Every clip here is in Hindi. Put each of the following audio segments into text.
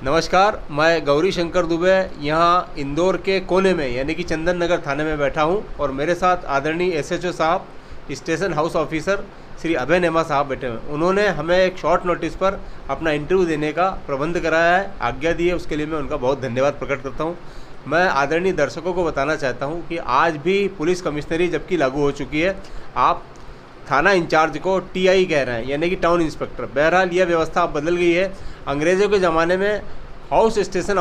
नमस्कार, मैं गौरी शंकर दुबे यहाँ इंदौर के कोने में यानी कि चंदन नगर थाने में बैठा हूँ और मेरे साथ आदरणीय एसएचओ साहब, station house officer Shri Abhay नेमा साहब बैठे हुए। उन्होंने हमें एक शॉर्ट नोटिस पर अपना इंटरव्यू देने का प्रबंध कराया है, आज्ञा दी है, उसके लिए मैं उनका बहुत धन्यवाद प्रकट करता हूँ। मैं आदरणीय दर्शकों को बताना चाहता हूँ कि आज भी पुलिस कमिश्नरी जबकि लागू हो चुकी है, आप थाना इंचार्ज को टीआई कह रहे हैं यानी कि टाउन इंस्पेक्टर। बहरहाल यह व्यवस्था अब बदल गई है। अंग्रेज़ों के ज़माने में स्टेशन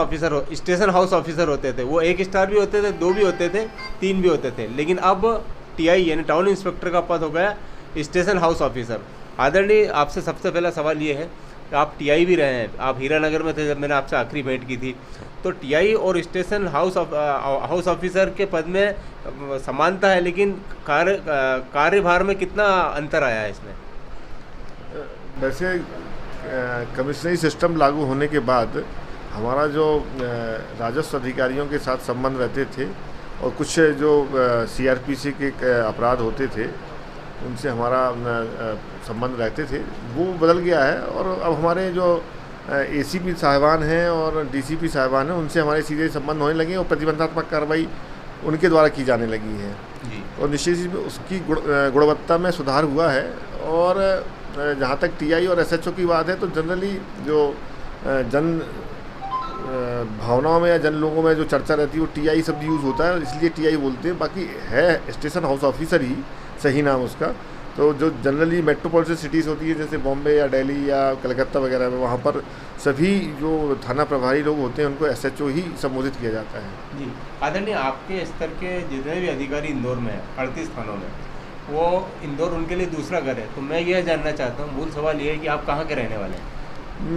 हाउस ऑफिसर होते थे, वो 1 स्टार भी होते थे, 2 भी होते थे, 3 भी होते थे, लेकिन अब टीआई यानी टाउन इंस्पेक्टर का पद हो गया स्टेशन हाउस ऑफिसर। आदरणीय, आपसे सबसे पहला सवाल ये है कि आप टीआई भी रहे हैं, आप हीरानगर में थे जब मैंने आपसे आखिरी भेंट की थी, तो टीआई और स्टेशन हाउस ऑफिसर के पद में समानता है, लेकिन कार्यभार में कितना अंतर आया है इसमें? वैसे कमिश्नरी सिस्टम लागू होने के बाद हमारा जो राजस्व अधिकारियों के साथ संबंध रहते थे और कुछ जो सीआरपीसी के अपराध होते थे उनसे हमारा संबंध रहते थे, वो बदल गया है। और अब हमारे जो एसीपी साहिबान हैं और डीसीपी साहिबान हैं उनसे हमारे सीधे संबंध होने लगे और प्रतिबंधात्मक कार्रवाई उनके द्वारा की जाने लगी है और निश्चित ही उसकी गुणवत्ता में सुधार हुआ है। और जहाँ तक टीआई और एसएचओ की बात है तो जनरली जो जन भावनाओं में या जन लोगों में जो चर्चा रहती है वो टीआई शब्द यूज़ होता है, इसलिए टीआई बोलते हैं। बाकी है स्टेशन हाउस ऑफिसर ही सही नाम उसका। तो जो जनरली मेट्रोपॉलिटन सिटीज़ होती है जैसे बॉम्बे या दिल्ली या कलकत्ता वगैरह में, वहाँ पर सभी जो थाना प्रभारी लोग होते हैं उनको एसएचओ ही संबोधित किया जाता है। जी आदरणीय, आपके स्तर के जितने भी अधिकारी इंदौर में हैं 38 थानों में, वो इंदौर उनके लिए दूसरा घर है, तो मैं यह जानना चाहता हूँ, मूल सवाल ये है कि आप कहाँ के रहने वाले हैं?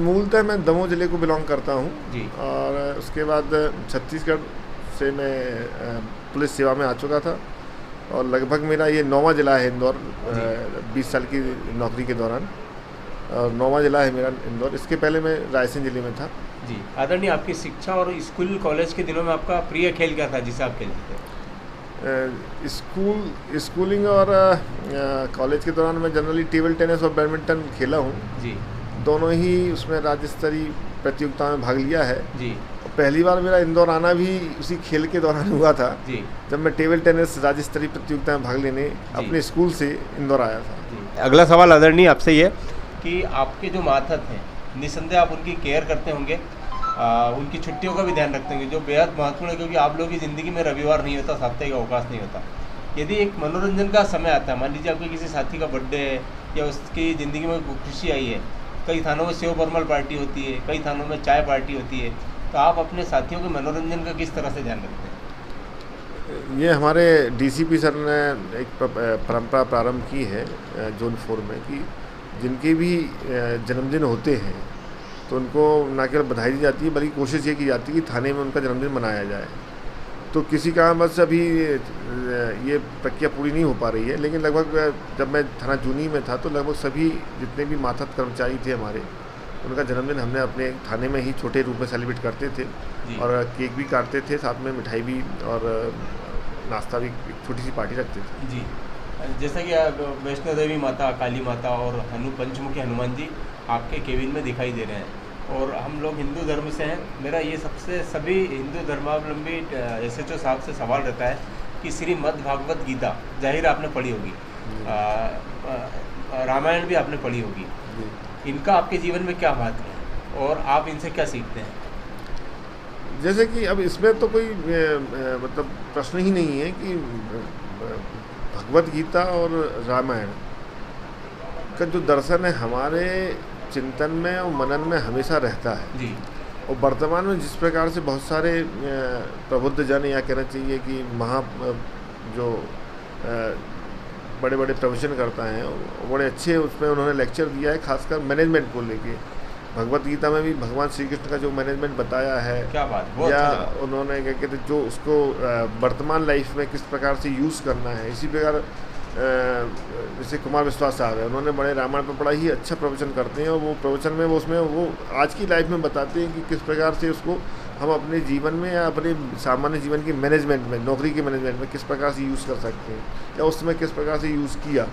मूलतः मैं दमोह ज़िले को बिलोंग करता हूँ जी। और उसके बाद छत्तीसगढ़ से मैं पुलिस सेवा में आ चुका था और लगभग मेरा ये 9वां ज़िला है इंदौर 20 साल की नौकरी के दौरान, और 9वां ज़िला है मेरा इंदौर। इसके पहले मैं रायसेन ज़िले में था। जी आदरणीय, आपकी शिक्षा और स्कूल कॉलेज के दिनों में आपका प्रिय खेल क्या था जिसे आप खेलते थे? स्कूलिंग और कॉलेज के दौरान मैं जनरली टेबल टेनिस और बैडमिंटन खेला हूँ जी। दोनों ही उसमें राज्य स्तरीय प्रतियोगिता में भाग लिया है जी। पहली बार मेरा इंदौर आना भी उसी खेल के दौरान हुआ था जी। जब मैं टेबल टेनिस राज्य स्तरीय प्रतियोगिता में भाग लेने अपने स्कूल से इंदौर आया था। जी। अगला सवाल आदरणीय आपसे ये कि आपके जो मातहत हैं, निसंदेह आप उनकी केयर करते होंगे, उनकी छुट्टियों का भी ध्यान रखते होंगे, जो बेहद महत्वपूर्ण है, क्योंकि आप लोगों की ज़िंदगी में रविवार नहीं होता, साप्ताहिक अवकाश नहीं होता। यदि एक मनोरंजन का समय आता है, मान लीजिए आपके किसी साथी का बर्थडे है या उसकी ज़िंदगी में खुशी आई है, कई थानों में सेव परमल पार्टी होती है, कई थानों में चाय पार्टी होती है, तो आप अपने साथियों के मनोरंजन का किस तरह से ध्यान रखते हैं? ये हमारे डीसीपी सर ने एक परंपरा प्रारंभ की है जोन 4 में कि जिनके भी जन्मदिन होते हैं तो उनको न केवल बधाई दी जाती है बल्कि कोशिश ये की जाती है कि थाने में उनका जन्मदिन मनाया जाए। तो किसी कारणवश अभी ये प्रक्रिया पूरी नहीं हो पा रही है, लेकिन लगभग जब मैं थाना जूनी में था तो लगभग सभी जितने भी मातहत कर्मचारी थे हमारे, उनका जन्मदिन हमने अपने थाने में ही छोटे रूप में सेलिब्रेट करते थे और केक भी काटते थे, साथ में मिठाई भी और नाश्ता भी, एक छोटी सी पार्टी रखते थे। जी, जैसा कि वैष्णो देवी माता, काली माता और पंचमुखी हनुमान जी आपके केबिन में दिखाई दे रहे हैं और हम लोग हिंदू धर्म से हैं। मेरा ये सभी हिंदू धर्मावलंबी एसएचओ साहब से सवाल रहता है कि श्रीमद् भागवत गीता जाहिर आपने पढ़ी होगी, रामायण भी आपने पढ़ी होगी, इनका आपके जीवन में क्या महत्व है और आप इनसे क्या सीखते हैं? जैसे कि अब इसमें तो कोई मतलब प्रश्न ही नहीं है कि भगवत गीता और रामायण का जो दर्शन है हमारे चिंतन में और मनन में हमेशा रहता है जी। और वर्तमान में जिस प्रकार से बहुत सारे प्रबुद्ध जन, या कहना चाहिए कि जो बड़े बड़े प्रवचन करता हैं, बड़े अच्छे उसमें उन्होंने लेक्चर दिया है, खासकर मैनेजमेंट को लेके। भगवत गीता में भी भगवान श्री कृष्ण का जो मैनेजमेंट बताया है, क्या बात, बहुत या अच्छा लगा। उन्होंने क्या कहते जो उसको वर्तमान लाइफ में किस प्रकार से यूज़ करना है, इसी प्रकार जैसे कुमार विश्वास साहब है, उन्होंने बड़े रामायण पर बड़ा ही अच्छा प्रवचन करते हैं, और वो प्रवचन में वो उसमें वो आज की लाइफ में बताते हैं कि किस प्रकार से उसको हम अपने जीवन में या अपने सामान्य जीवन के मैनेजमेंट में, नौकरी के मैनेजमेंट में किस प्रकार से यूज़ कर सकते हैं, या उस समय किस प्रकार से यूज़ किया,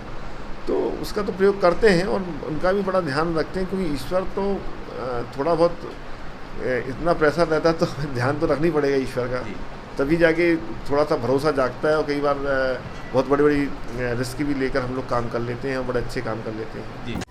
तो उसका तो प्रयोग करते हैं और उनका भी बड़ा ध्यान रखते हैं, क्योंकि ईश्वर तो थोड़ा बहुत इतना प्रेशर रहता है तो ध्यान तो रखनी पड़ेगा ईश्वर का, तभी जाके थोड़ा सा भरोसा जागता है, और कई बार बहुत बड़ी बड़ी रिस्क भी लेकर हम लोग काम कर लेते हैं और बड़े अच्छे काम कर लेते हैं। जी।